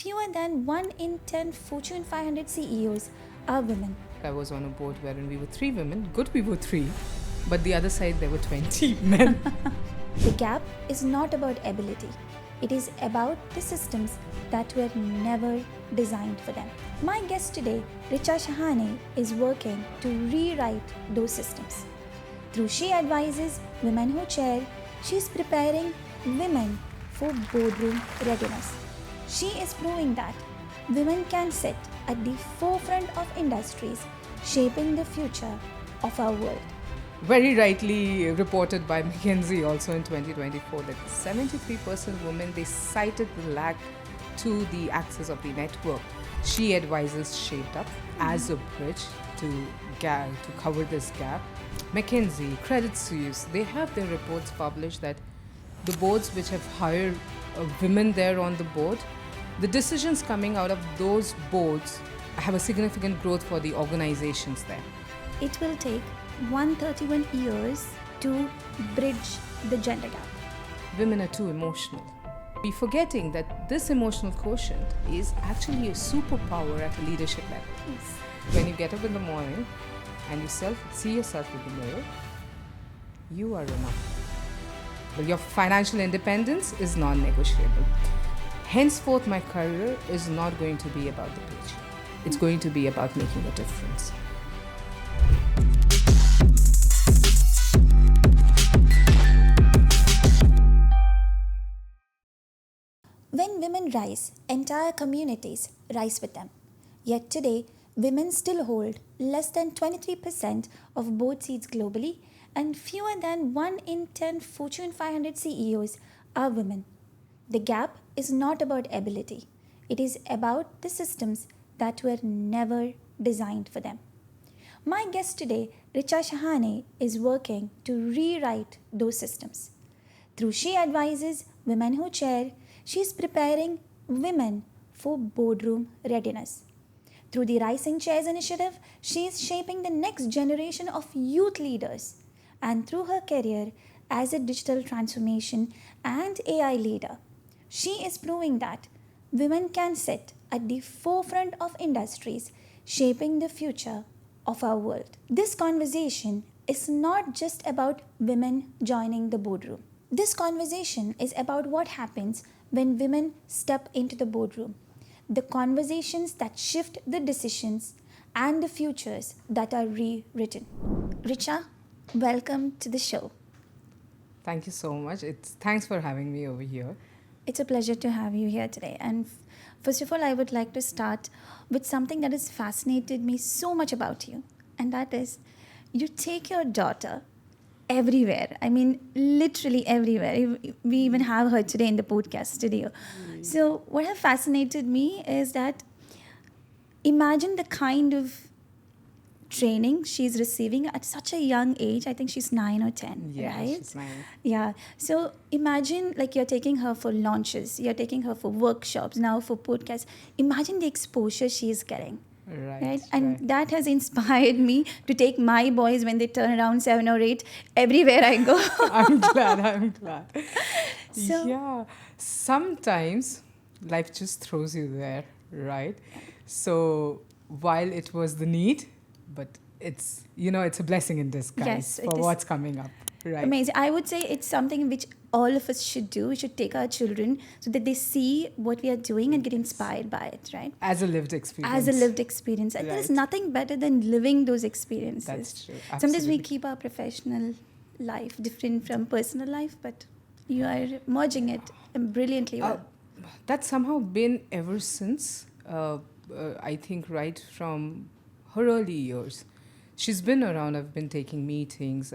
fewer than 1 in 10 Fortune 500 CEOs are women. I was on a board wherein we were 3 women. Good, we were 3. But the other side, there were 20 men. The gap is not about ability. It is about the systems that were never designed for them. My guest today, Richa Shahaney, is working to rewrite those systems. Through She Advises Women Who Chair, she is preparing women for boardroom readiness. She is proving that women can sit at the forefront of industries shaping the future of our world. Very rightly reported by McKinsey also in 2024 that 73% women, they cited the lack to the access of the network. She Advises shaped up as a bridge to cover this gap. McKinsey, Credit Suisse, they have their reports published that the boards which have hired women there on the board, the decisions coming out of those boards have a significant growth for the organizations there. It will take 131 years to bridge the gender gap. Women are too emotional. We're forgetting that this emotional quotient is actually a superpower at a leadership level. Yes. When you get up in the morning and you see yourself in the mirror, you are enough. But your financial independence is non-negotiable. Henceforth, my career is not going to be about the paycheck. It's going to be about making a difference. When women rise, entire communities rise with them. Yet today, women still hold less than 23% of board seats globally, and fewer than 1 in 10 Fortune 500 CEOs are women. The gap is not about ability. It is about the systems that were never designed for them. My guest today, Richa Shahaney, is working to rewrite those systems. Through She Advises Women Who Chair, she is preparing women for boardroom readiness. Through the Rising Chairs initiative, she is shaping the next generation of youth leaders. And through her career as a digital transformation and AI leader, she is proving that women can sit at the forefront of industries shaping the future of our world. This conversation is not just about women joining the boardroom. This conversation is about what happens when women step into the boardroom, the conversations that shift the decisions and the futures that are rewritten. Richa, welcome to the show. Thank you so much. Thanks for having me over here. It's a pleasure to have you here today. And first of all, I would like to start with something that has fascinated me so much about you. And that is, you take your daughter everywhere. I mean, literally everywhere. We even have her today in the podcast studio. So what has fascinated me is that imagine the kind of training she's receiving at such a young age. I think she's 9 or 10, Yeah, right? she's 9. Yeah. So imagine like you're taking her for launches, you're taking her for workshops, now for podcasts. Imagine the exposure she's getting. Right. And that has inspired me to take my boys when they turn around 7 or 8 everywhere I go. I'm glad. So, yeah. Sometimes life just throws you there, right? So while it was the need, but it's a blessing in disguise Yes, it for is. what's coming up, right? Amazing. I would say it's something which all of us should do. We should take our children so that they see what we are doing and get inspired by it, right? As a lived experience. As a lived experience. And there's Right. nothing better than living those experiences. That's true. Sometimes we Absolutely. keep our professional life different from personal life, but you are merging it brilliantly well. That's somehow been ever since, I think, right from her early years. She's been around. I've been taking meetings.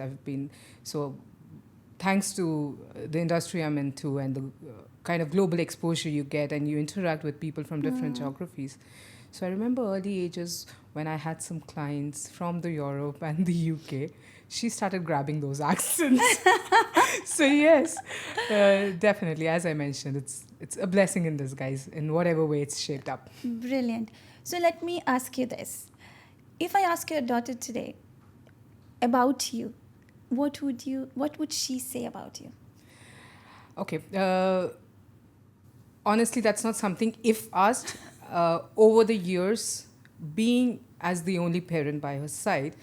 Thanks to the industry I'm into and the kind of global exposure you get, and you interact with people from different geographies. So I remember early ages when I had some clients from the Europe and the UK, she started grabbing those accents. So yes, definitely, as I mentioned, it's a blessing in disguise in whatever way it's shaped up. Brilliant. So let me ask you this. If I ask your daughter today about you, what would she say about you? Okay. honestly, that's not something, if asked, over the years, being as the only parent by her side,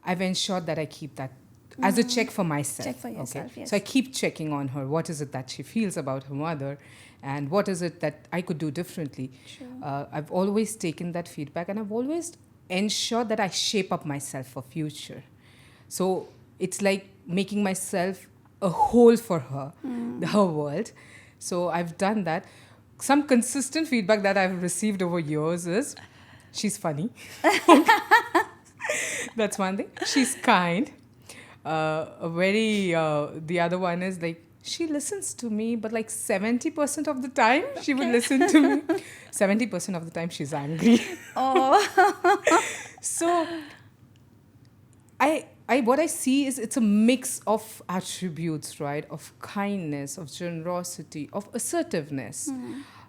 I've ensured that I keep that as a check for myself. Check for yourself, yes. So I keep checking on her. What is it that she feels about her mother? And what is it that I could do differently? Sure. I've always taken that feedback, and I've always ensured that I shape up myself for future. So it's like making myself a whole for her, her world. So I've done that. Some consistent feedback that I've received over years is she's funny. That's one thing. She's kind. The other one is like, she listens to me, but like 70% of the time she would listen to me. 70% of the time she's angry. Oh. So what I see is it's a mix of attributes, right? Of kindness, of generosity, of assertiveness.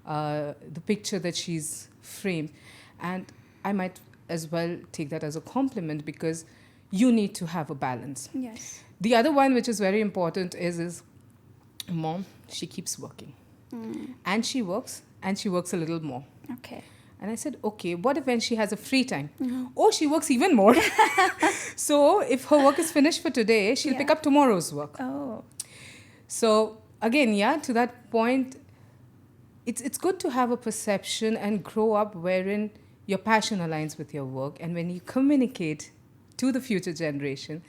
The picture that she's framed. And I might as well take that as a compliment, because you need to have a balance. Yes. The other one, which is very important, is mom, she keeps working. And she works a little more. Okay. And I said, okay, what if when she has a free time? Oh, she works even more. So if her work is finished for today, she'll pick up tomorrow's work. Oh. So again, to that point, it's good to have a perception and grow up wherein your passion aligns with your work. And when you communicate to the future generation,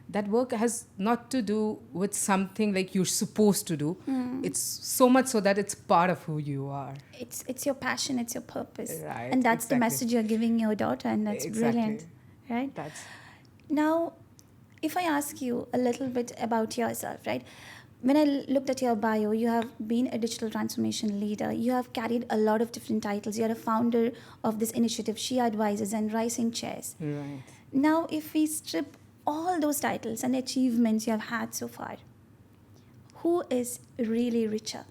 that work has not to do with something like you're supposed to do. It's so much so that it's part of who you are. It's your passion, it's your purpose. Right, And that's the exactly. message you're giving your daughter, and that's brilliant. Right? Now, if I ask you a little bit about yourself, right? When I looked at your bio, you have been a digital transformation leader. You have carried a lot of different titles. You're a founder of this initiative, She Advises and Rising Chairs. Right. Now, if we strip all those titles and achievements you have had so far, who is really Richa?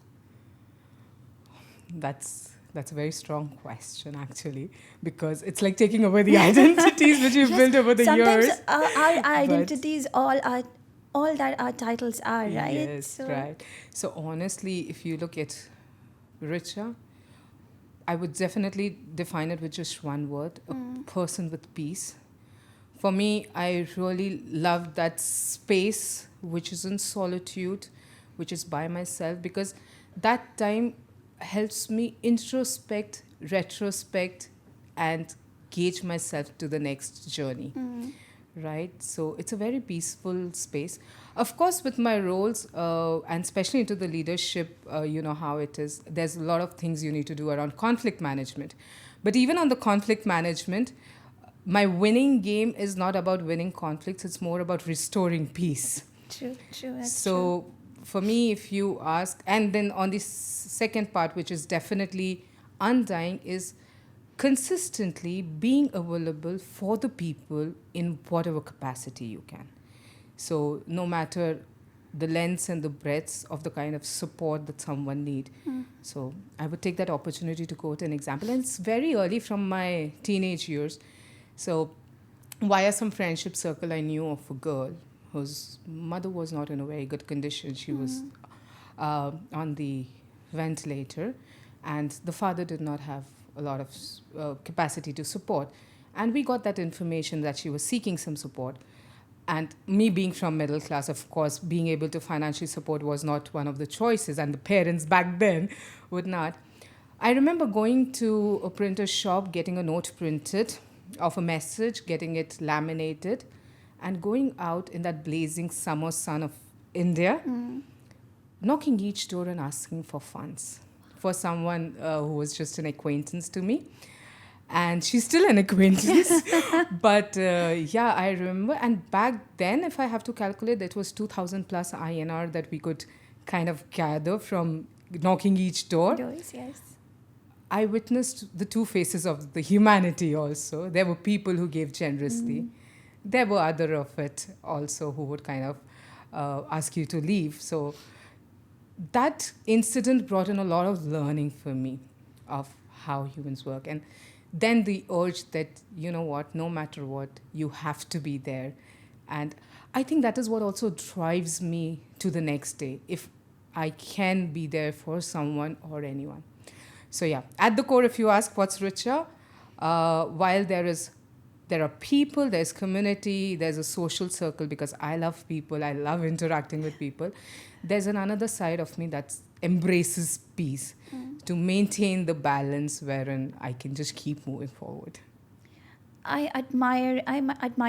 That's a very strong question, actually, because it's like taking away the identities which you've built over the Sometimes years. our identities all that our titles are, right? Yes, right. So honestly, if you look at Richa, I would definitely define it with just one word: a person with peace. For me, I really love that space which is in solitude, which is by myself, because that time helps me introspect, retrospect, and gauge myself to the next journey. Right? So it's a very peaceful space. Of course, with my roles, and especially into the leadership, you know how it is. There's a lot of things you need to do around conflict management. But even on the conflict management, my winning game is not about winning conflicts. It's more about restoring peace. True. So for me, if you ask, and then on the second part, which is definitely undying, is consistently being available for the people in whatever capacity you can. So no matter the lengths and the breadths of the kind of support that someone need. So I would take that opportunity to quote an example. And it's very early from my teenage years. So via some friendship circle, I knew of a girl whose mother was not in a very good condition. She was on the ventilator, and the father did not have a lot of capacity to support. And we got that information that she was seeking some support. And me being from middle class, of course, being able to financially support was not one of the choices, and the parents back then would not. I remember going to a printer shop, getting a note printed of a message, getting it laminated, and going out in that blazing summer sun of India, knocking each door and asking for funds for someone who was just an acquaintance to me. And she's still an acquaintance. But I remember. And back then, if I have to calculate, that was 2,000 plus INR that we could kind of gather from knocking each door. Doors, yes. I witnessed the two faces of the humanity also. There were people who gave generously. There were other of it also who would kind of ask you to leave. So that incident brought in a lot of learning for me of how humans work. And then the urge that, you know what, no matter what, you have to be there. And I think that is what also drives me to the next day. If I can be there for someone or anyone. So yeah, at the core, if you ask what's richer, while there are people, there's community, there's a social circle because I love people, I love interacting with people. There's another side of me that embraces peace to maintain the balance wherein I can just keep moving forward. I admire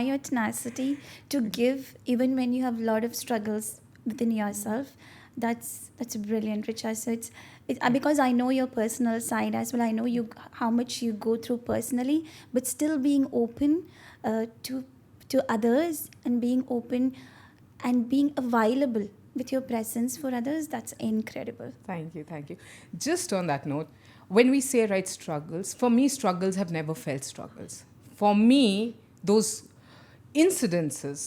your tenacity to give even when you have a lot of struggles within yourself. That's brilliant, Richa. So because I know your personal side as well. I know you how much you go through personally, but still being open to others and being open and being available with your presence for others. That's incredible. Thank you, thank you. Just on that note, when we say right struggles, for me, struggles have never felt struggles. For me, those incidences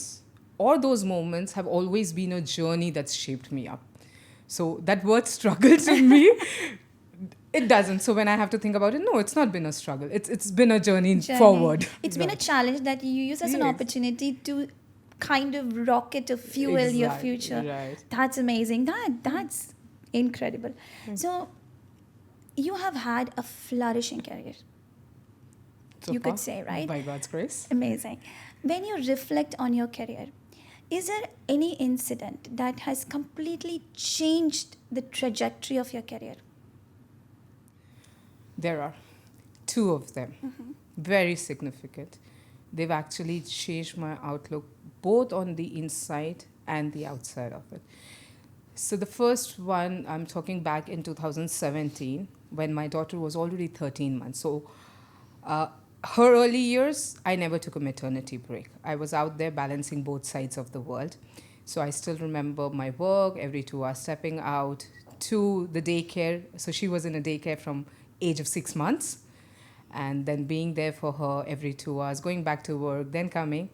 or those moments have always been a journey that's shaped me up. So that word struggle to me, it doesn't. So when I have to think about it, no, it's not been a struggle. It's been a journey forward. It's been a challenge that you use as an Yes. opportunity to kind of rocket or fuel your Exactly, future. right. That's amazing. That's incredible. So you have had a flourishing career. So You far, could say, right? By God's grace. Amazing. When you reflect on your career, is there any incident that has completely changed the trajectory of your career? There are two of them, very significant. They've actually changed my outlook both on the inside and the outside of it. So the first one, I'm talking back in 2017 when my daughter was already 13 months. So her early years, I never took a maternity break. I was out there balancing both sides of the world. So I still remember my work, every 2 hours stepping out to the daycare. So she was in a daycare from age of 6 months and then being there for her every 2 hours, going back to work, then coming.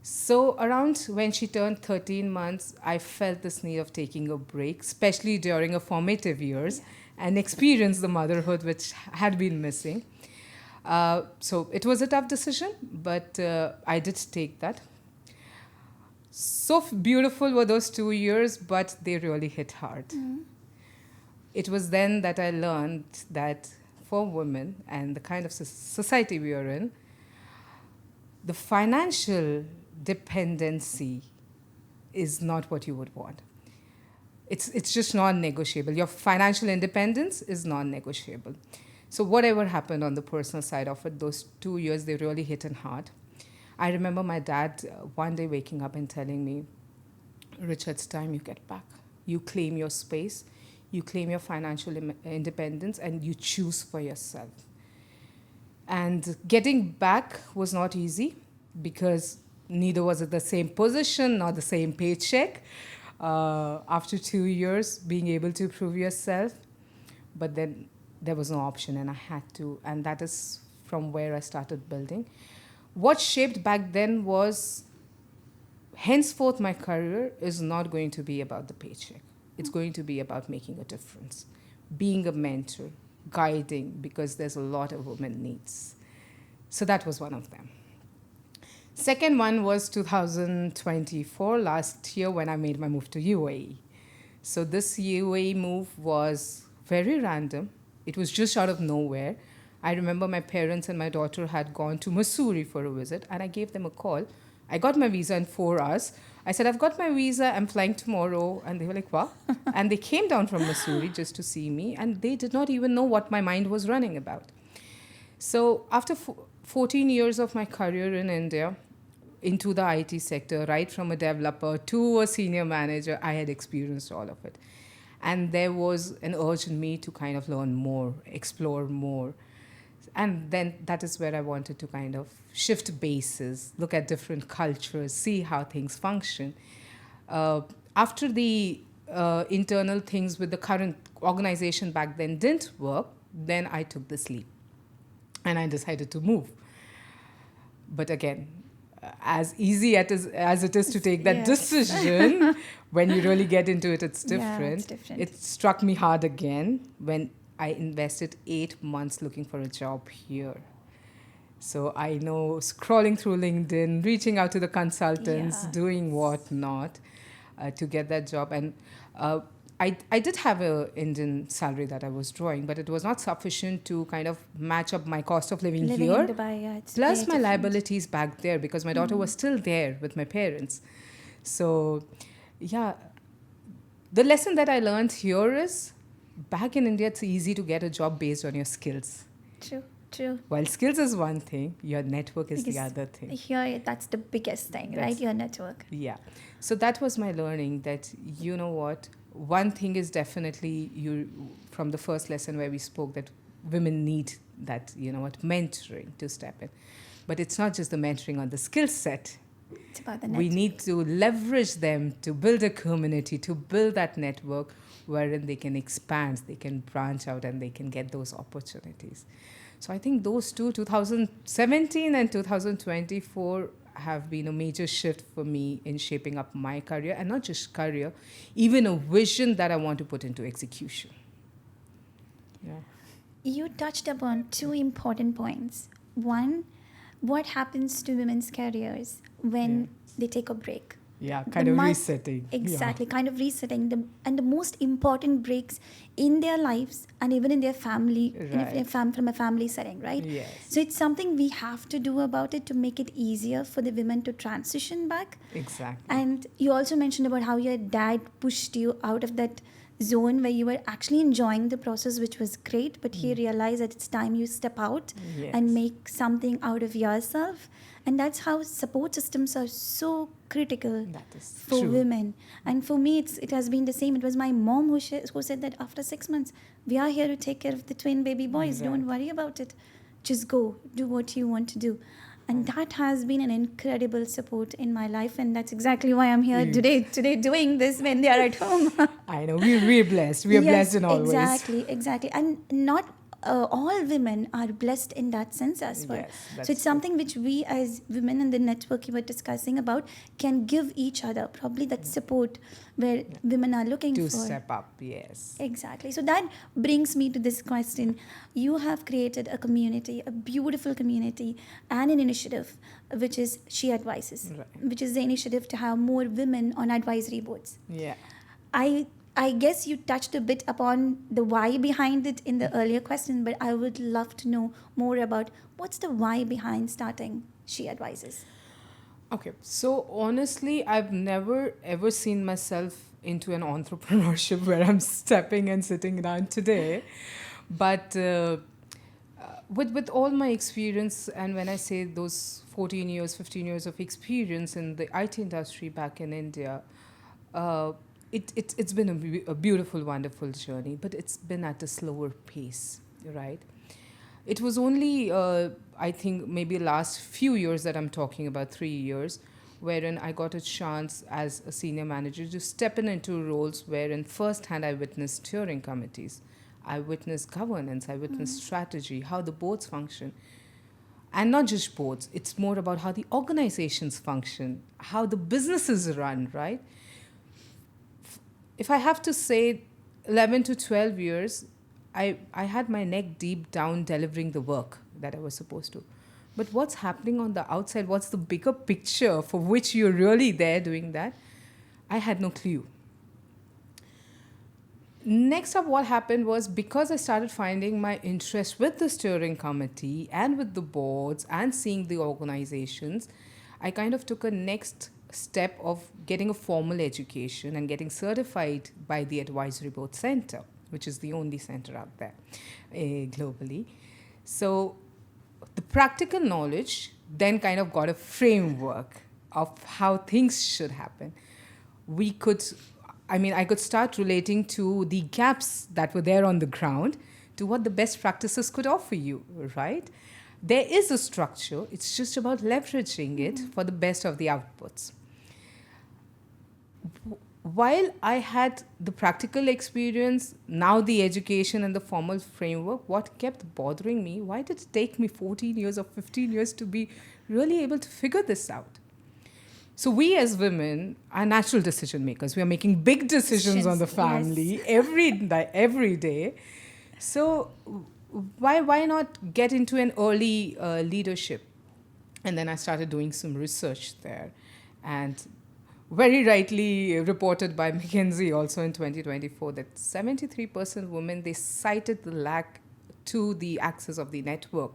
So around when she turned 13 months, I felt this need of taking a break, especially during her formative years, and experience the motherhood which had been missing. So it was a tough decision, but I did take that. So beautiful were those 2 years, but they really hit hard. It was then that I learned that for women and the kind of society we are in, the financial dependency is not what you would want. It's just non-negotiable. Your financial independence is non-negotiable. So whatever happened on the personal side of it, those 2 years, they really hit in hard. I remember my dad one day waking up and telling me, Richard, it's time you get back. You claim your space, you claim your financial independence, and you choose for yourself. And getting back was not easy because neither was it the same position nor the same paycheck. After 2 years, being able to prove yourself, but then there was no option and I had to, and that is from where I started building. What shaped back then was, henceforth my career is not going to be about the paycheck. It's going to be about making a difference, being a mentor, guiding, because there's a lot of women needs. So that was one of them. Second one was 2024, last year, when I made my move to UAE. So this UAE move was very random. It was just out of nowhere. I remember my parents and my daughter had gone to Missouri for a visit, and I gave them a call. I got my visa in 4 hours. I said, I've got my visa, I'm flying tomorrow. And they were like, what? And they came down from Missouri just to see me, and they did not even know what my mind was running about. So after 14 years of my career in India, into the IT sector, right from a developer to a senior manager, I had experienced all of it. And there was an urge in me to kind of learn more, explore more. And then that is where I wanted to kind of shift bases, look at different cultures, see how things function. After the internal things with the current organization back then didn't work, then I took this leap and I decided to move. But again, as easy as it is to take that decision, when you really get into it, it's different. Yeah, it's different. It struck me hard again when I invested 8 months looking for a job here. So I know, scrolling through LinkedIn, reaching out to the consultants, doing whatnot to get that job. And I did have a Indian salary that I was drawing, but it was not sufficient to kind of match up my cost of living Living in here, Dubai, yeah, it's plus very my different. liabilities back there because my daughter was still there with my parents. So, yeah, the lesson that I learned here is back in India, it's easy to get a job based on your skills. True, true. While skills is one thing, your network is the Because other thing. here, that's the biggest thing, right? That's- Your network. Yeah. So that was my learning that, you know what, one thing is definitely from the first lesson where we spoke that women need that, you know what, mentoring to step in. But it's not just the mentoring on the skill set. It's about the We network. need to leverage them to build a community, to build that network wherein they can expand, they can branch out, and they can get those opportunities. So I think those two, 2017 and 2024, have been a major shift for me in shaping up my career, and not just career, even a vision that I want to put into execution. Yeah. You touched upon two important points. One, what happens to women's careers when they take a break? Yeah, The kind of must- resetting. Exactly, kind of resetting them, and the most important breaks in their lives and even in their family, in Right. from a family setting, right? Yes. So it's something we have to do about it to make it easier for the women to transition back. Exactly. And you also mentioned about how your dad pushed you out of that zone where you were actually enjoying the process, which was great, but he realized that it's time you step out Yes. and make something out of yourself. And that's how support systems are so critical That is for true. women. And for me, it has been the same. It was my mom who said that after 6 months, we are here to take care of the twin baby boys. Don't Right. worry about it. Just go, do what you want to do. And that has been an incredible support in my life. And that's exactly why I'm here today doing this when they are at home. I know, we're blessed. We are Yes, blessed in all ways. exactly. And not all women are blessed in that sense as well. Yes, that's So it's something which we as women in the network you were discussing about can give each other, probably that support where women are looking To for. step up, yes. Exactly. So that brings me to this question. You have created a community, a beautiful community, and an initiative, which is She Advises, Right. which is the initiative to have more women on advisory boards. Yeah. I guess you touched a bit upon the why behind it in the earlier question, but I would love to know more about what's the why behind starting She Advises. Okay, so honestly, I've never ever seen myself into an entrepreneurship where I'm stepping and sitting down today. But with all my experience, and when I say those 14 years, 15 years of experience in the IT industry back in India, it's been a beautiful, wonderful journey, but it's been at a slower pace, right? It was only, I think, maybe last few years that I'm talking about, 3 years, wherein I got a chance as a senior manager to step into roles wherein firsthand I witnessed steering committees, I witnessed governance, I witnessed strategy, how the boards function. And not just boards, it's more about how the organizations function, how the businesses run, right? If I have to say 11 to 12 years, I had my neck deep down delivering the work that I was supposed to. But what's happening on the outside? What's the bigger picture for which you're really there doing that? I had no clue. Next up, what happened was because I started finding my interest with the steering committee and with the boards and seeing the organizations, I kind of took a next step of getting a formal education and getting certified by the Advisory Board Center, which is the only center out there globally. So the practical knowledge then kind of got a framework of how things should happen. I could start relating to the gaps that were there on the ground to what the best practices could offer you, right? There is a structure, it's just about leveraging it for the best of the outputs. While I had the practical experience, now the education and the formal framework, what kept bothering me, why did it take me 14 years or 15 years to be really able to figure this out? So we as women are natural decision makers. We are making big decisions on the Yes. family every day. So why not get into an early leadership? And then I started doing some research there. And very rightly reported by McKinsey also in 2024 that 73% women, they cited the lack to the access of the network.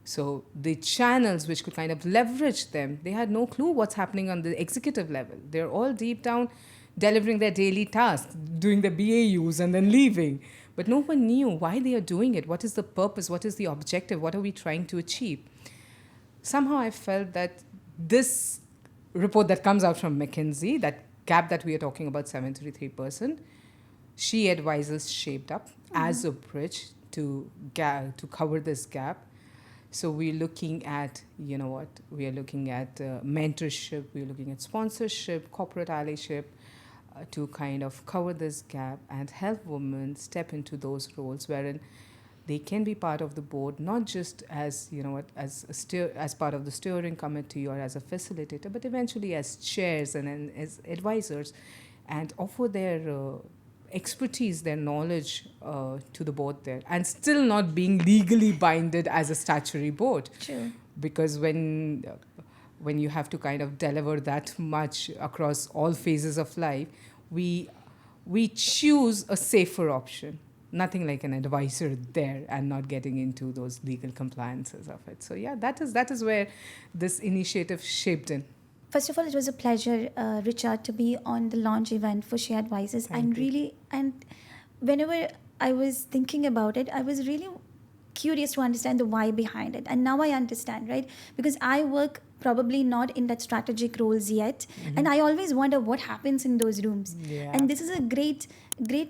So the channels which could kind of leverage them, they had no clue what's happening on the executive level. They're all deep down delivering their daily tasks, doing their BAUs and then leaving. But no one knew why they are doing it. What is the purpose? What is the objective? What are we trying to achieve? Somehow I felt that this report that comes out from McKinsey, that gap that we are talking about, 73%, she advises shaped up as a bridge to cover this gap. So we're looking at, we are looking at mentorship, we're looking at sponsorship, corporate allyship, to kind of cover this gap and help women step into those roles wherein they can be part of the board, not just as as part of the steering committee or as a facilitator, but eventually as chairs and as advisors, and offer their expertise, their knowledge to the board there, and still not being legally binded as a statutory board. True. Because when you have to kind of deliver that much across all phases of life, we choose a safer option. Nothing like an advisor there and not getting into those legal compliances of it. So yeah, that is where this initiative shaped in. First of all, it was a pleasure, Richa, to be on the launch event for She Advises. Thank you. And whenever I was thinking about it, I was really curious to understand the why behind it. And now I understand, right? Because I work probably not in that strategic roles yet. And I always wonder what happens in those rooms. Yeah. And this is a great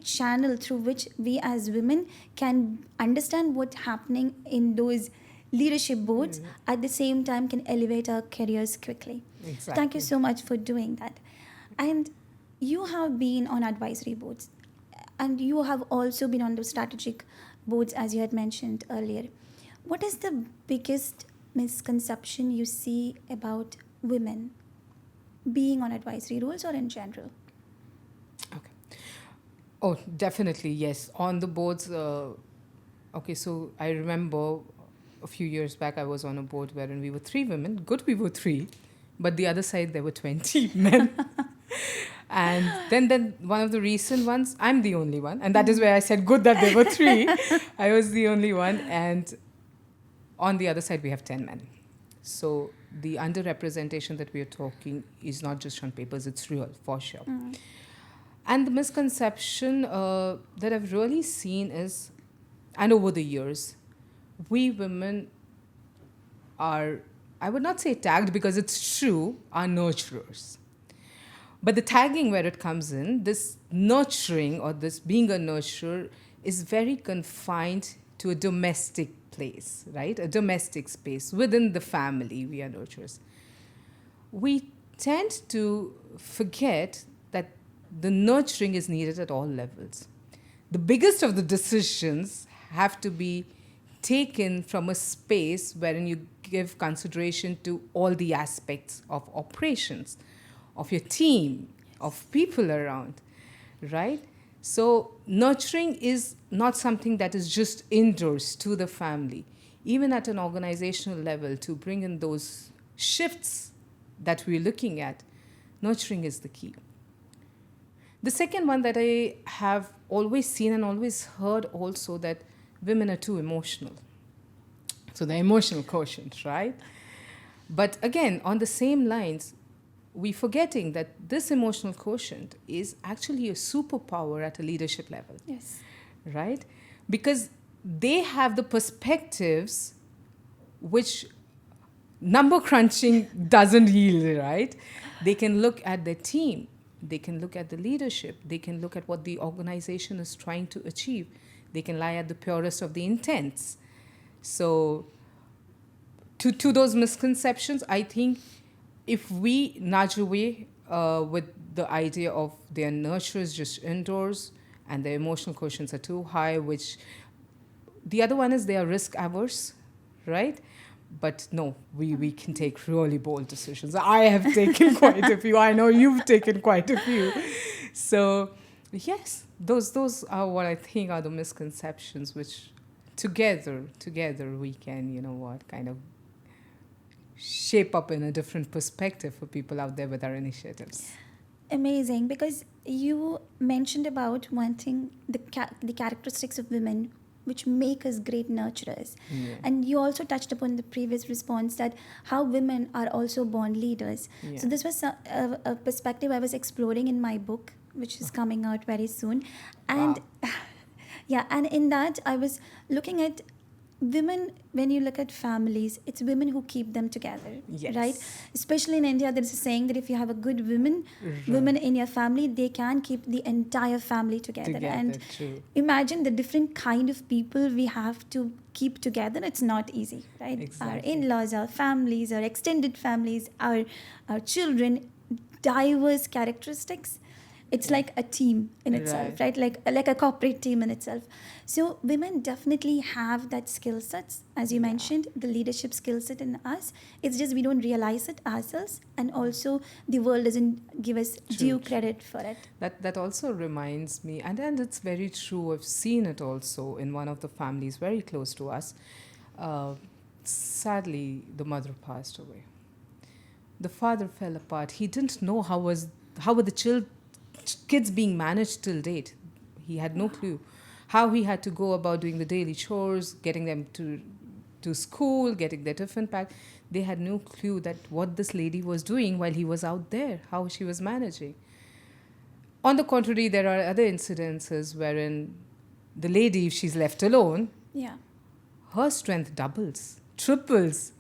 channel through which we as women can understand what's happening in those leadership boards, at the same time can elevate our careers quickly. Exactly. Thank you so much for doing that. And you have been on advisory boards, and you have also been on the strategic boards, as you had mentioned earlier. What is the biggest misconception you see about women being on advisory roles or in general? Okay. Oh, definitely, yes. On the boards, okay, so I remember a few years back, I was on a board wherein we were 3 women. Good, we were 3. But the other side, there were 20 men. And then one of the recent ones, I'm the only one. And that is where I said, good that there were 3. I was the only one. And on the other side, we have 10 men. So the underrepresentation that we are talking is not just on papers, it's real, for sure. And the misconception that I've really seen is, and over the years, we women are, I would not say tagged because it's true, are nurturers. But the tagging where it comes in, this nurturing or this being a nurturer is very confined to a domestic place, right? A domestic space. Within the family, we are nurturers. We tend to forget that the nurturing is needed at all levels. The biggest of the decisions have to be taken from a space wherein you give consideration to all the aspects of operations, of your team, of people around, right? So nurturing is not something that is just indoors to the family. Even at an organizational level, to bring in those shifts that we're looking at, nurturing is the key. The second one that I have always seen and always heard also, that women are too emotional. So the emotional quotient, right? But again, on the same lines, we're forgetting that this emotional quotient is actually a superpower at a leadership level. Yes. Right? Because they have the perspectives which number crunching doesn't yield, right? They can look at their team. They can look at the leadership. They can look at what the organization is trying to achieve. They can lie at the purest of the intents. So to those misconceptions, I think if we nudge away with the idea of their nurturers just indoors and their emotional quotients are too high, which the other one is they are risk averse, right? But no, we can take really bold decisions. I have taken quite a few. I know you've taken quite a few. So yes, those are what I think are the misconceptions, which together we can, kind of shape up in a different perspective for people out there with our initiatives. Amazing, because you mentioned about wanting the characteristics of women which make us great nurturers. Yeah. And you also touched upon the previous response that how women are also born leaders. Yeah. So this was a perspective I was exploring in my book, which is coming out very soon. And Wow. yeah, and in that I was looking at women. When you look at families, it's women who keep them together. Yes. Right, especially in India, there's a saying that if you have a good women in your family, they can keep the entire family together. And true. imagine the different kind of people we have to keep together. It's not easy, right? Exactly. Our in-laws, our families, our extended families, our children, diverse characteristics. It's like a team in itself, right? Like a corporate team in itself. So women definitely have that skill sets, as you mentioned, the leadership skill set in us. It's just we don't realize it ourselves, and also the world doesn't give us due credit for it. That also reminds me, and it's very true. I've seen it also in one of the families very close to us. Sadly, the mother passed away. The father fell apart. He didn't know how were the kids being managed till date. He had no clue how he had to go about doing the daily chores, getting them to school, getting their tiffin packed. They had no clue that what this lady was doing while he was out there, how she was managing. On the contrary, there are other incidences wherein the lady, if she's left alone, her strength doubles, triples,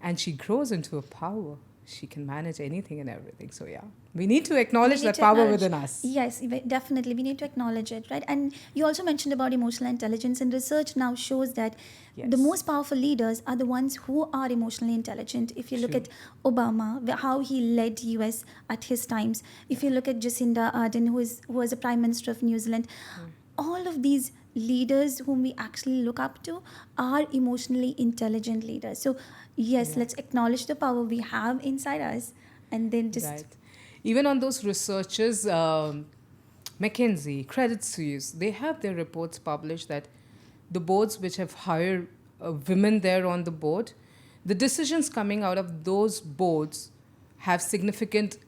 and she grows into a power. She can manage anything and everything. So yeah, we need to acknowledge that power within us. Yes, definitely. We need to acknowledge it, right? And you also mentioned about emotional intelligence, and research now shows that the most powerful leaders are the ones who are emotionally intelligent. If you look at Obama, how he led US at his times. If you look at Jacinda Ardern, who was a prime minister of New Zealand, all of these leaders whom we actually look up to are emotionally intelligent leaders. So yes, let's acknowledge the power we have inside us, and then just even on those researchers, McKinsey, Credit Suisse, they have their reports published that the boards which have higher women there on the board, the decisions coming out of those boards have a significant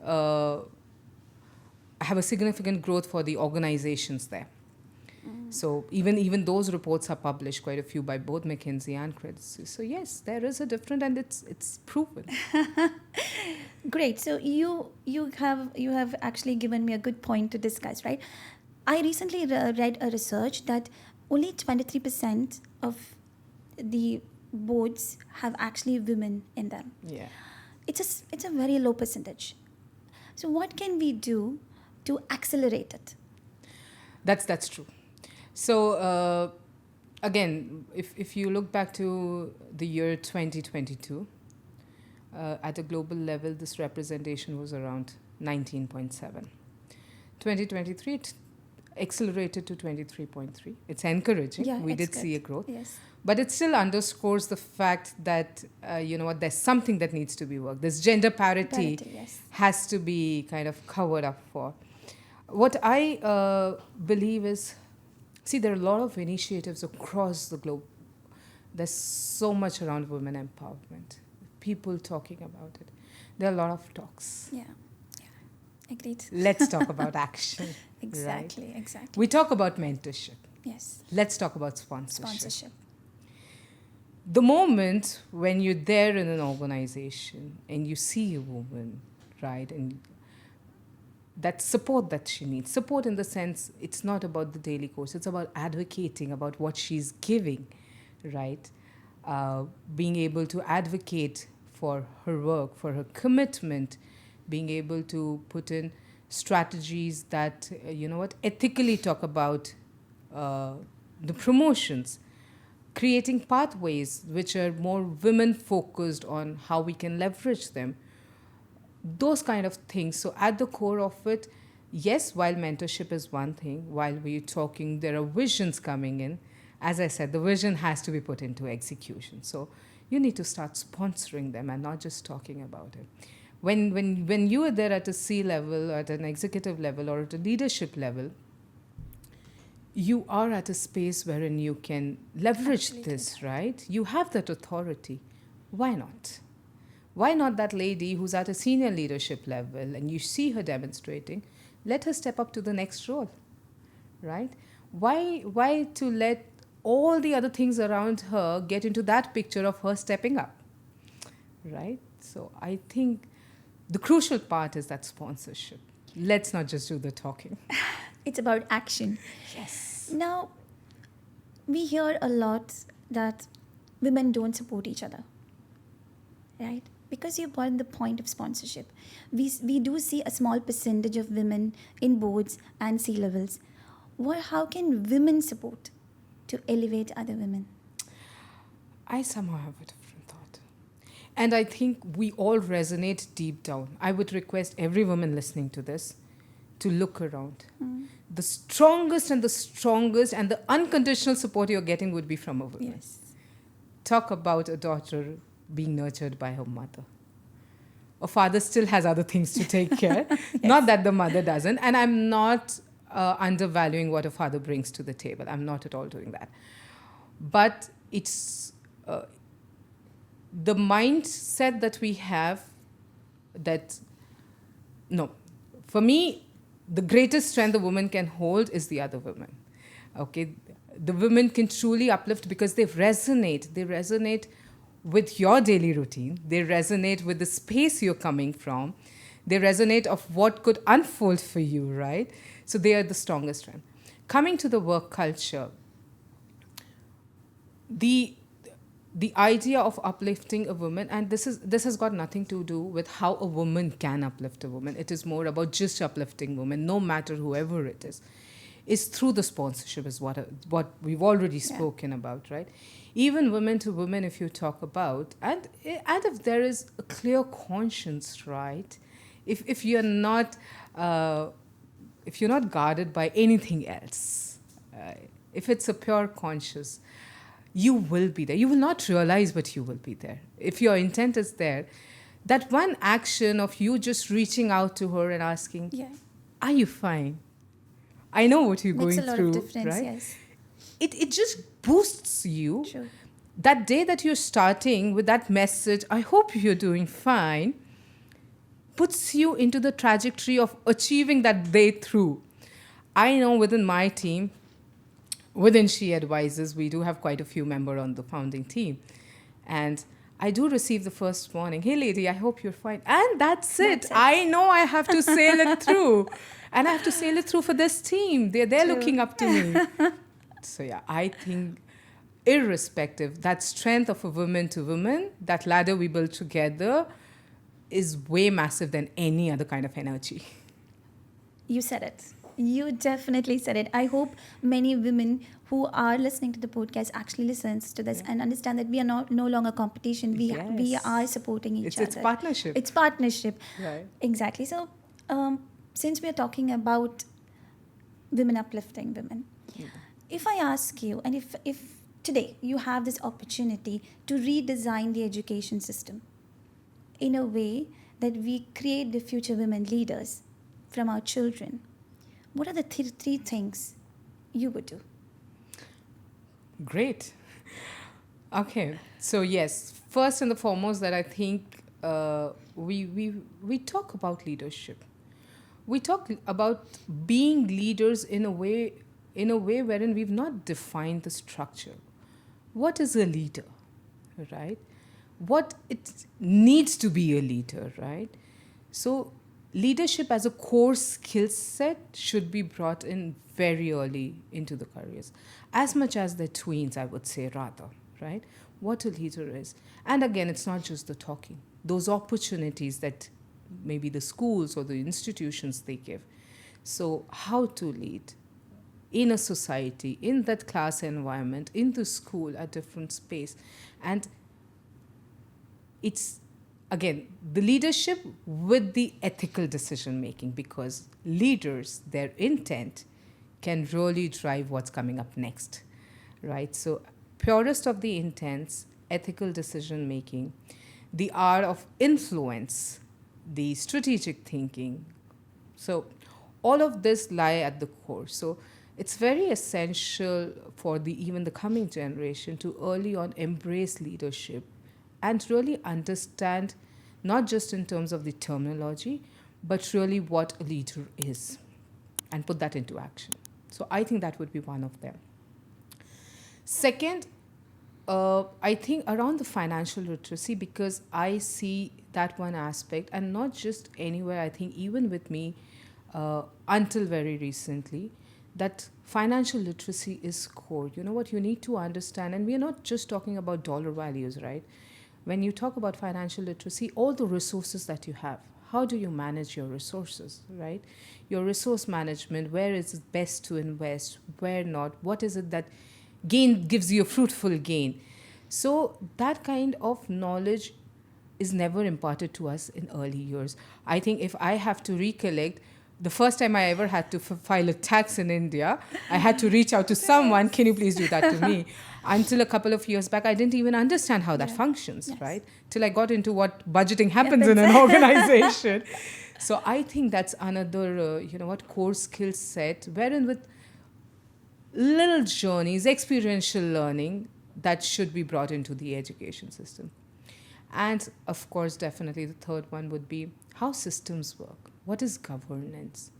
growth for the organizations there. So even those reports are published, quite a few, by both McKinsey and Credit Suisse. So yes, there is a difference, and it's proven. Great. So you have actually given me a good point to discuss, right? I recently read a research that only 23% of the boards have actually women in them. Yeah. It's a very low percentage. So what can we do to accelerate it? That's true. So again, if you look back to the year 2022, at a global level, this representation was around 19.7. 2023, it accelerated to 23.3. It's encouraging. Yeah, we it's did good. see a growth. Yes. But it still underscores the fact that, there's something that needs to be worked. This gender parity has to be kind of covered up for. What I believe is, there are a lot of initiatives across the globe. There's so much around women empowerment. People talking about it. There are a lot of talks. Yeah. Agreed. Let's talk about action. Exactly. We talk about mentorship. Yes. Let's talk about sponsorship. The moment when you're there in an organization and you see a woman, right, and that support that she needs, support in the sense it's not about the daily course, it's about advocating about what she's giving, right? Being able to advocate for her work, for her commitment, being able to put in strategies that, ethically talk about the promotions, creating pathways which are more women-focused on how we can leverage them, those kind of things. So at the core of it, yes, while mentorship is one thing, while we're talking, there are visions coming in. As I said, the vision has to be put into execution. So you need to start sponsoring them and not just talking about it. When you are there at a C level, at an executive level, or at a leadership level, you are at a space wherein you can leverage this, right? You have that authority. Why not? Why not that lady who's at a senior leadership level and you see her demonstrating? Let her step up to the next role, right? Why to let all the other things around her get into that picture of her stepping up, right? So I think the crucial part is that sponsorship. Let's not just do the talking. It's about action. Yes. Now, we hear a lot that women don't support each other, right? Because you brought in the point of sponsorship. We do see a small percentage of women in boards and C levels. How can women support to elevate other women? I somehow have a different thought. And I think we all resonate deep down. I would request every woman listening to this to look around. The strongest and the unconditional support you're getting would be from a woman. Yes. Talk about a daughter being nurtured by her mother. A father still has other things to take care. Yes. Not that the mother doesn't. And I'm not undervaluing what a father brings to the table. I'm not at all doing that. But it's the mindset that we have that, no, for me, the greatest strength a woman can hold is the other women. Okay, the women can truly uplift because they resonate. They resonate with your daily routine. They resonate with the space you're coming from. They resonate of what could unfold for you, right? So they are the strongest strength. Coming to the work culture, the idea of uplifting a woman, and this has got nothing to do with how a woman can uplift a woman. It is more about just uplifting women, no matter whoever it is through the sponsorship, is what we've already spoken about, right? Even women to women, if you talk about, and if there is a clear conscience, right? If you're not guarded by anything else, if it's a pure conscious, you will be there. You will not realize, but you will be there. If your intent is there, that one action of you just reaching out to her and asking, are you fine? I know what you're Makes going a lot through, of difference, right? yes. It just boosts you. Sure. That day that you're starting with that message, I hope you're doing fine, puts you into the trajectory of achieving that day through. I know within my team, within She Advises, we do have quite a few members on the founding team. And I do receive the first warning, hey lady, I hope you're fine. And that's it. I know I have to sail it through. And I have to sail it through for this team. They're looking up to me. So yeah, I think irrespective, that strength of a woman to woman, that ladder we build together is way massive than any other kind of energy. You said it. You definitely said it. I hope many women who are listening to the podcast actually listens to this and understand that we are no longer competition. We are supporting each other. It's partnership. It's partnership. Right. Exactly. So, since we are talking about women uplifting women, if I ask you, and if today you have this opportunity to redesign the education system in a way that we create the future women leaders from our children, what are the three things you would do? Great. Okay. So yes, first and the foremost, that I think we talk about leadership. We talk about being leaders in a way wherein we've not defined the structure. What is a leader, right? What it needs to be a leader, right? So leadership as a core skill set should be brought in very early into the careers. As much as the tweens, I would say, rather, right? What a leader is. And again, it's not just the talking. Those opportunities that maybe the schools or the institutions they give. So how to lead in a society, in that class environment, in the school, a different space. And it's, again, the leadership with the ethical decision making, because leaders, their intent can really drive what's coming up next, right? So purest of the intents, ethical decision making, the art of influence, the strategic thinking. So all of this lie at the core. So it's very essential for even the coming generation to early on embrace leadership and really understand not just in terms of the terminology, but really what a leader is, and put that into action. So I think that would be one of them. Second, I think around the financial literacy, because I see that one aspect, and not just anywhere, I think even with me, until very recently, that financial literacy is core. You know what, you need to understand, and we are not just talking about dollar values, right? When you talk about financial literacy, all the resources that you have, how do you manage your resources, right? Your resource management, where is it best to invest, where not, what is it that gives you a fruitful gain. So that kind of knowledge is never imparted to us in early years. I think if I have to recollect, the first time I ever had to file a tax in India, I had to reach out to someone, can you please do that to me? Until a couple of years back, I didn't even understand how that functions, Yes. right? Till I got into what budgeting happens in an organization. So I think that's another, core skill set, wherein with little journeys, experiential learning that should be brought into the education system. And of course, definitely the third one would be how systems work. What is governance?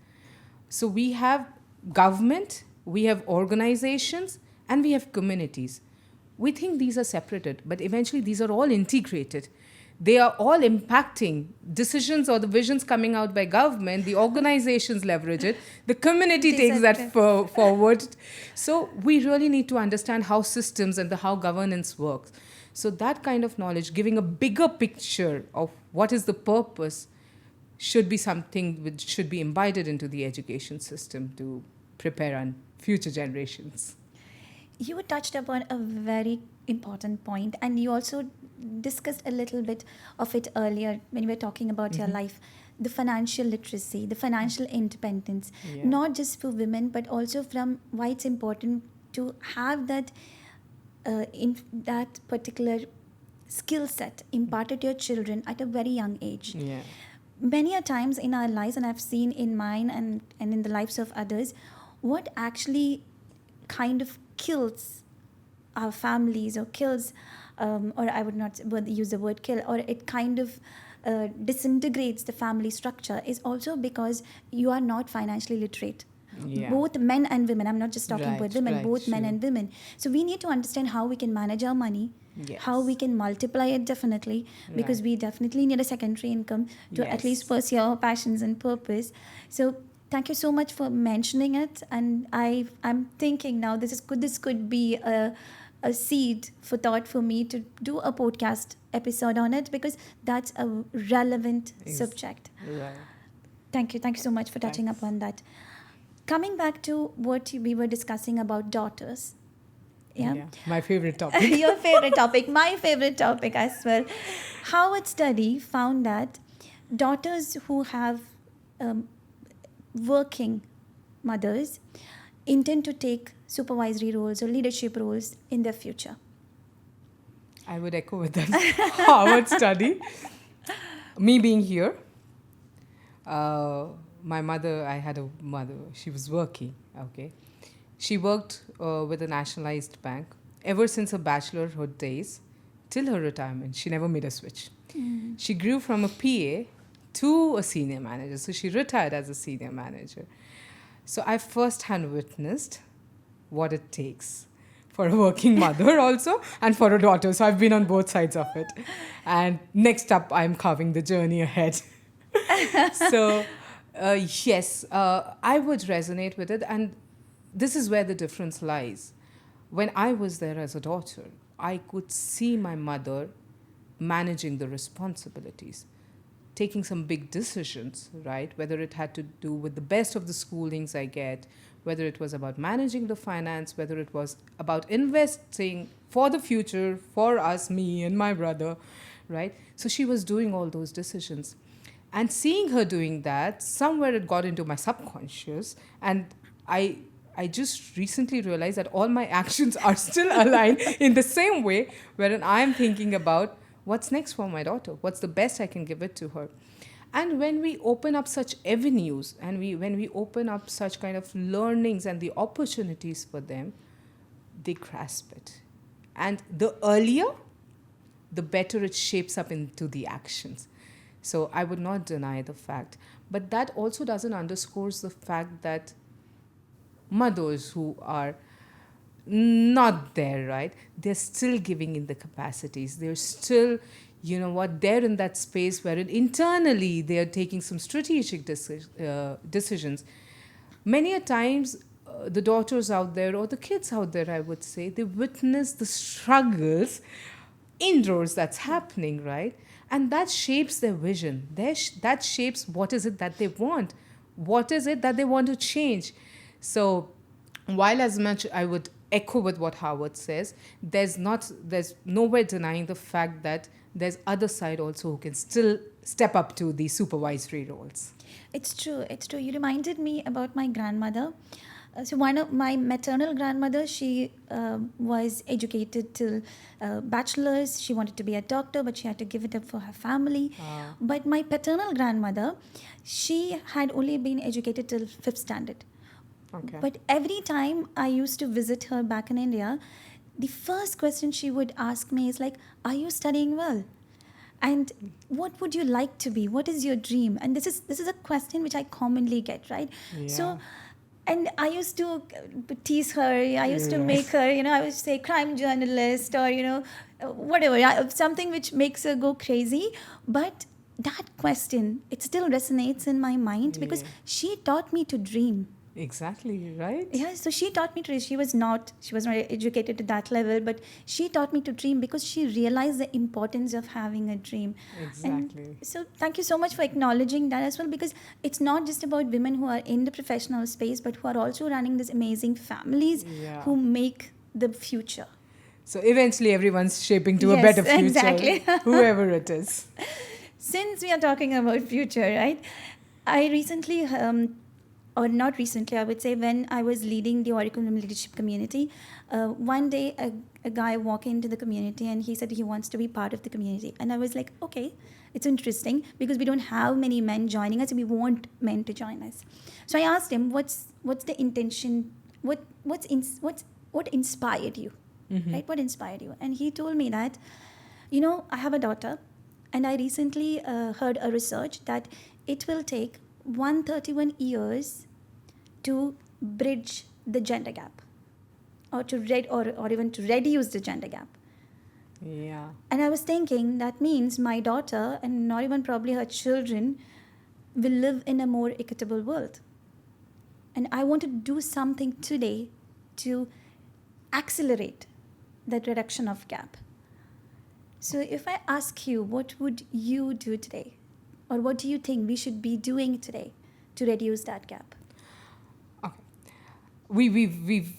So we have government, we have organizations, and we have communities. We think these are separated, but eventually these are all integrated. They are all impacting decisions or the visions coming out by government. The organizations leverage it. The community takes that forward. So we really need to understand how systems and how governance works. So that kind of knowledge, giving a bigger picture of what is the purpose, should be something which should be imbibed into the education system to prepare on future generations. You touched upon a very important point, and you also discussed a little bit of it earlier when you were talking about your life. The financial literacy, the financial independence, not just for women, but also from why it's important to have that in that particular skill set imparted to your children at a very young age. Yeah. Many a times in our lives, and I've seen in mine and in the lives of others, what actually kind of kills our families or kills, or I would not use the word kill, or it kind of disintegrates the family structure is also because you are not financially literate. Yeah. Both men and women, I'm not just talking about women, right, both men true. and women. So we need to understand how we can manage our money, Yes. how we can multiply it, definitely, because Right. we definitely need a secondary income to at least pursue our passions and purpose. So thank you so much for mentioning it, and I'm thinking now this could be a seed for thought for me to do a podcast episode on it, because that's a relevant subject. Right. Thank you so much for touching Thanks. upon that. Coming back to what we were discussing about daughters. Yeah. My favorite topic. Your favorite topic, my favorite topic as well. Harvard study found that daughters who have working mothers intend to take supervisory roles or leadership roles in their future. I would echo with that Harvard study. Me being here, my mother, I had a mother, she was working, okay. She worked with a nationalized bank ever since her bachelorhood days till her retirement. She never made a switch. She grew from a PA to a senior manager. So she retired as a senior manager. So I firsthand witnessed what it takes for a working mother also and for a daughter. So I've been on both sides of it. And next up, I'm carving the journey ahead. So yes, I would resonate with it. And this is where the difference lies. When I was there as a daughter, I could see my mother managing the responsibilities, taking some big decisions, right? Whether it had to do with the best of the schoolings I get, whether it was about managing the finance, whether it was about investing for the future, for us, me and my brother, right? So she was doing all those decisions. And seeing her doing that, somewhere it got into my subconscious, and I just recently realized that all my actions are still aligned in the same way, wherein I'm thinking about what's next for my daughter, what's the best I can give it to her. And when we open up such avenues and when we open up such kind of learnings and the opportunities for them, they grasp it. And the earlier, the better it shapes up into the actions. So I would not deny the fact. But that also doesn't underscores the fact that mothers who are not there, right? They're still giving in the capacities. They're still, they're in that space where internally they are taking some strategic decisions. Many a times, the daughters out there or the kids out there, I would say, they witness the struggles indoors that's happening, right? And that shapes their vision. That shapes what is it that they want, what is it that they want to change. So while as much I would echo with what Howard says, there's nowhere denying the fact that there's other side also who can still step up to the supervisory roles. It's true. You reminded me about my grandmother. So one of my maternal grandmother, she was educated till bachelor's. She wanted to be a doctor, but she had to give it up for her family. But my paternal grandmother, she had only been educated till 5th standard. Okay. But every time I used to visit her back in India, the first question she would ask me is like, "Are you studying well? And what would you like to be? What is your dream?" And this is a question which I commonly get, right? Yeah. So, and I used to tease her. I used to Yes. make her, I would say crime journalist or, whatever, something which makes her go crazy. But that question, it still resonates in my mind because Yeah. she taught me to dream. Exactly, right? Yeah, so she taught me to. She was not educated to that level, but she taught me to dream because she realized the importance of having a dream. Exactly. And so thank you so much for acknowledging that as well, because it's not just about women who are in the professional space, but who are also running these amazing families Yeah. who make the future. So eventually everyone's shaping to a Yes, better future. exactly. Whoever it is. Since we are talking about future, right? I recently, or not recently, I would say, when I was leading the Oracle Women Leadership community, one day a guy walked into the community and he said he wants to be part of the community. And I was like, okay, it's interesting because we don't have many men joining us and we want men to join us. So I asked him, what's the intention? What inspired you? Mm-hmm. Right? What inspired you? And he told me that, I have a daughter, and I recently heard a research that it will take 131 years to bridge the gender gap, or even to reduce the gender gap. Yeah. And I was thinking that means my daughter, and not even probably her children, will live in a more equitable world. And I want to do something today to accelerate that reduction of gap. So if I ask you, what would you do today? Or what do you think we should be doing today to reduce that gap? Okay. We've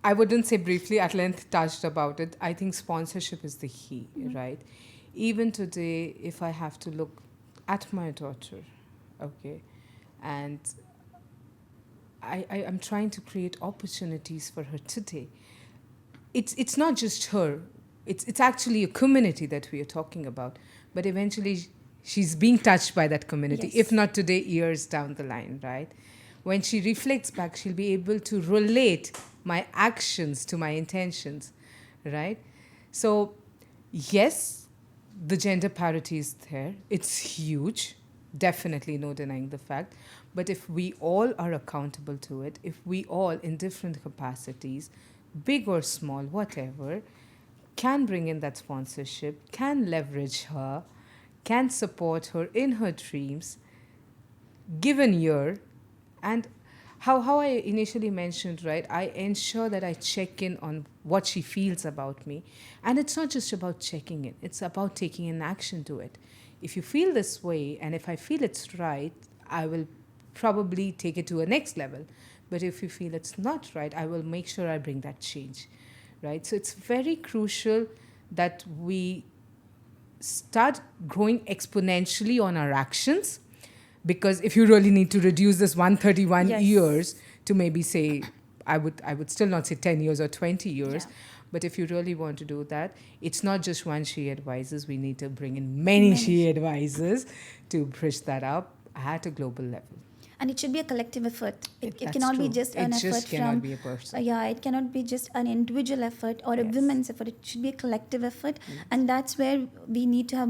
I wouldn't say briefly, at length touched about it. I think sponsorship is the key, right? Even today, if I have to look at my daughter, okay, and I'm trying to create opportunities for her today. It's not just her. It's actually a community that we are talking about. But eventually, she's being touched by that community, Yes. if not today, years down the line, right? When she reflects back, she'll be able to relate my actions to my intentions, right? So, yes, the gender parity is there. It's huge. Definitely no denying the fact. But if we all are accountable to it, if we all in different capacities, big or small, whatever, can bring in that sponsorship, can leverage her, can support her in her dreams, given year, and how I initially mentioned, right? I ensure that I check in on what she feels about me. And it's not just about checking in, it's about taking an action to it. If you feel this way, and if I feel it's right, I will probably take it to a next level. But if you feel it's not right, I will make sure I bring that change, right? So it's very crucial that we start growing exponentially on our actions, because if you really need to reduce this 131 Yes. years to maybe say, I would still not say 10 years or 20 years, Yeah. but if you really want to do that, it's not just one she advisors. We need to bring in many she advisors to bridge that up at a global level. And it should be a collective effort. It That's cannot be true. just an It effort just cannot from... be a person. it cannot be just an individual effort or a Yes. women's effort. It should be a collective effort. Yes. And that's where we need to have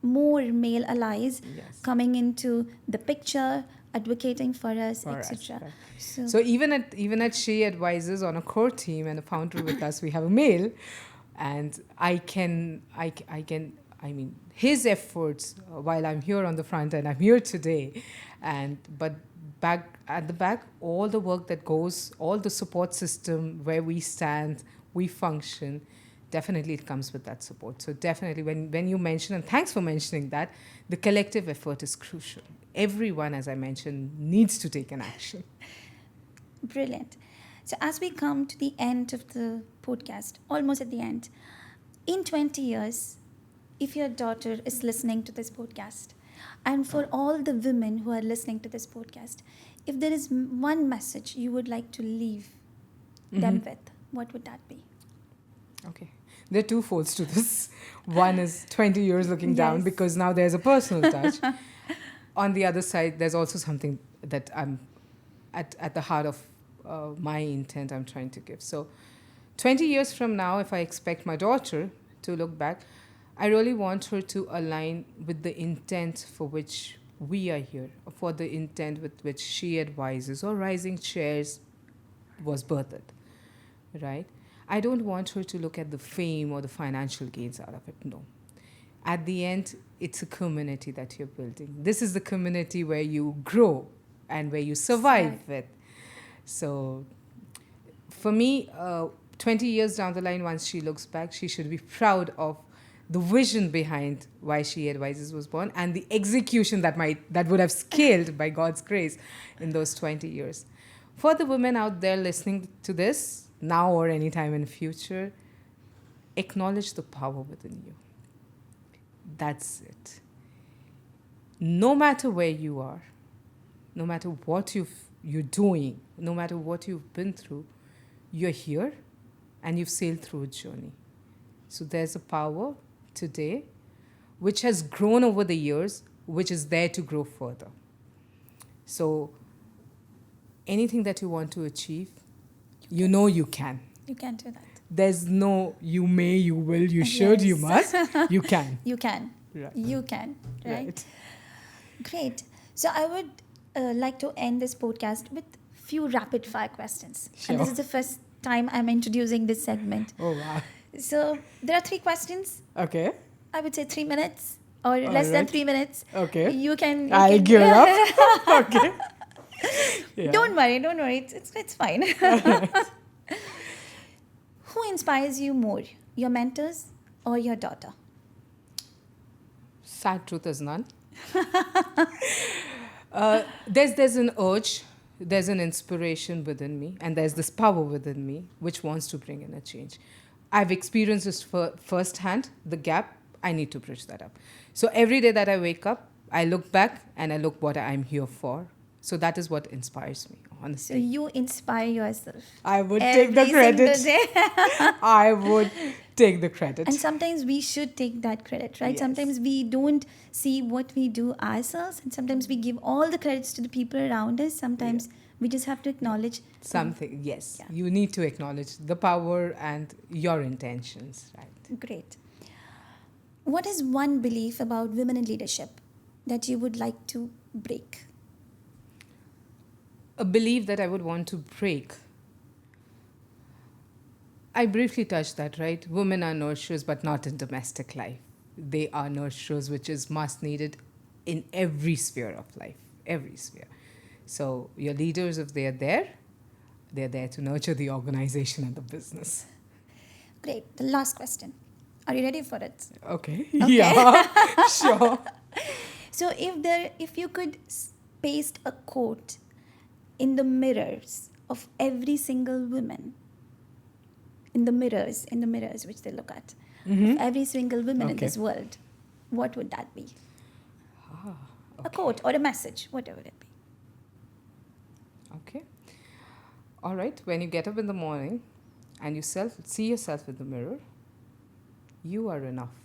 more male allies Yes. coming into the picture, advocating for us, For us, etc. right. So, So even at She Advisors on a core team and a founder with us, we have a male, and I mean his efforts while I'm here on the front end, I'm here today, but back at the back, all the work that goes, all the support system where we stand, we function. Definitely, it comes with that support. So definitely, when you mention, and thanks for mentioning that, the collective effort is crucial. Everyone, as I mentioned, needs to take an action. brilliant. So, as we come to the end of the podcast, almost at the end, in 20 years, if your daughter is listening to this podcast, and for all the women who are listening to this podcast, if there is one message you would like to leave them with, what would that be? Okay. There are two folds to this. One is 20 years looking down, Yes. because now there's a personal touch. On the other side, there's also something that I'm at the heart of my intent I'm trying to give. So 20 years from now, if I expect my daughter to look back, I really want her to align with the intent for which we are here, for the intent with which She Advises or Rising Chairs was birthed, right? I don't want her to look at the fame or the financial gains out of it, no. At the end, it's a community that you're building. This is the community where you grow and where you survive with. So for me, 20 years down the line, once she looks back, she should be proud of the vision behind why She Advises was born and the execution that would have scaled by God's grace in those 20 years. For the women out there listening to this, now or anytime in the future, acknowledge the power within you. That's it. No matter where you are, no matter what you're doing, no matter what you've been through, you're here and you've sailed through a journey. So there's a power today which has grown over the years, which is there to grow further. So anything that you want to achieve, you know you can. You can do that. There's no you may, you will, you should, you must. You can. You can. Right. You can. Right? Right. Great. So I would like to end this podcast with few rapid fire questions. Sure. And this is the first time I'm introducing this segment. Oh, wow. So there are 3 questions. Okay. I would say 3 minutes or less than right. 3 minutes. Okay. You can. I'll gear up. Okay. Yeah. Don't worry. It's fine. Who inspires you more, your mentors or your daughter? Sad truth is none. There's an urge, there's an inspiration within me, and there's this power within me which wants to bring in a change. I've experienced this firsthand, the gap, I need to bridge that up. So every day that I wake up, I look back and I look what I'm here for. So that is what inspires me, So honestly. you inspire yourself. I would take the every credit. single day. I would take the credit. And sometimes we should take that credit, right? Yes. Sometimes we don't see what we do ourselves, and sometimes we give all the credits to the people around us. Sometimes we just have to acknowledge Something, yes. Yeah. You need to acknowledge the power and your intentions, right? Great. What is one belief about women in leadership that you would like to break? A belief that I would want to break. I briefly touched that, right? Women are nurturers, but not in domestic life. They are nurturers, which is must needed in every sphere of life, every sphere. So your leaders, if they're there to nurture the organization and the business. Great. The last question. Are you ready for it? Okay. Yeah, sure. So if you could paste a quote in the mirrors of every single woman, in the mirrors which they look at, of every single woman in Okay. this world, what would that be? Okay. A quote or a message, whatever it be. Okay. All right. When you get up in the morning and you see yourself in the mirror, you are enough.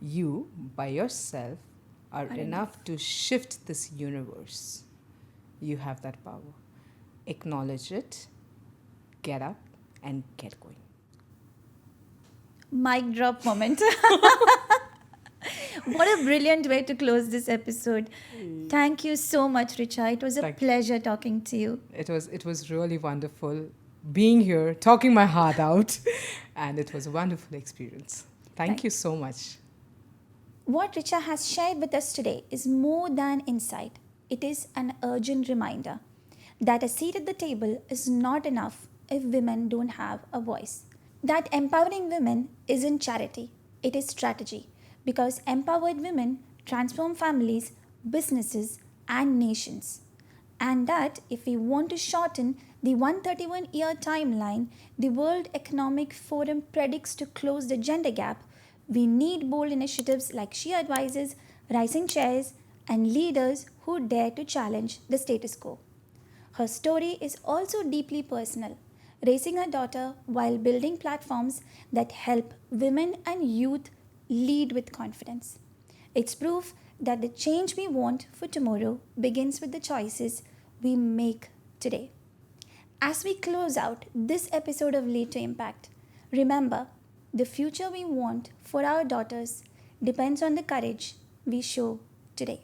You, by yourself, are enough to shift this universe. You have that power. Acknowledge it, get up, and get going. Mic drop moment. What a brilliant way to close this episode. Thank you so much, Richa. It was a Thank pleasure talking to you. it was really wonderful being here, talking my heart out, and it was a wonderful experience. Thank Thank you so much. What Richa has shared with us today is more than insight. It is an urgent reminder that a seat at the table is not enough if women don't have a voice. That empowering women isn't charity, it is strategy. Because empowered women transform families, businesses, and nations. And that if we want to shorten the 131-year timeline the World Economic Forum predicts to close the gender gap, we need bold initiatives like she advises, rising chairs, and leaders who dare to challenge the status quo. Her story is also deeply personal, raising her daughter while building platforms that help women and youth lead with confidence. It's proof that the change we want for tomorrow begins with the choices we make today. As we close out this episode of Lead to Impact, remember the future we want for our daughters depends on the courage we show today.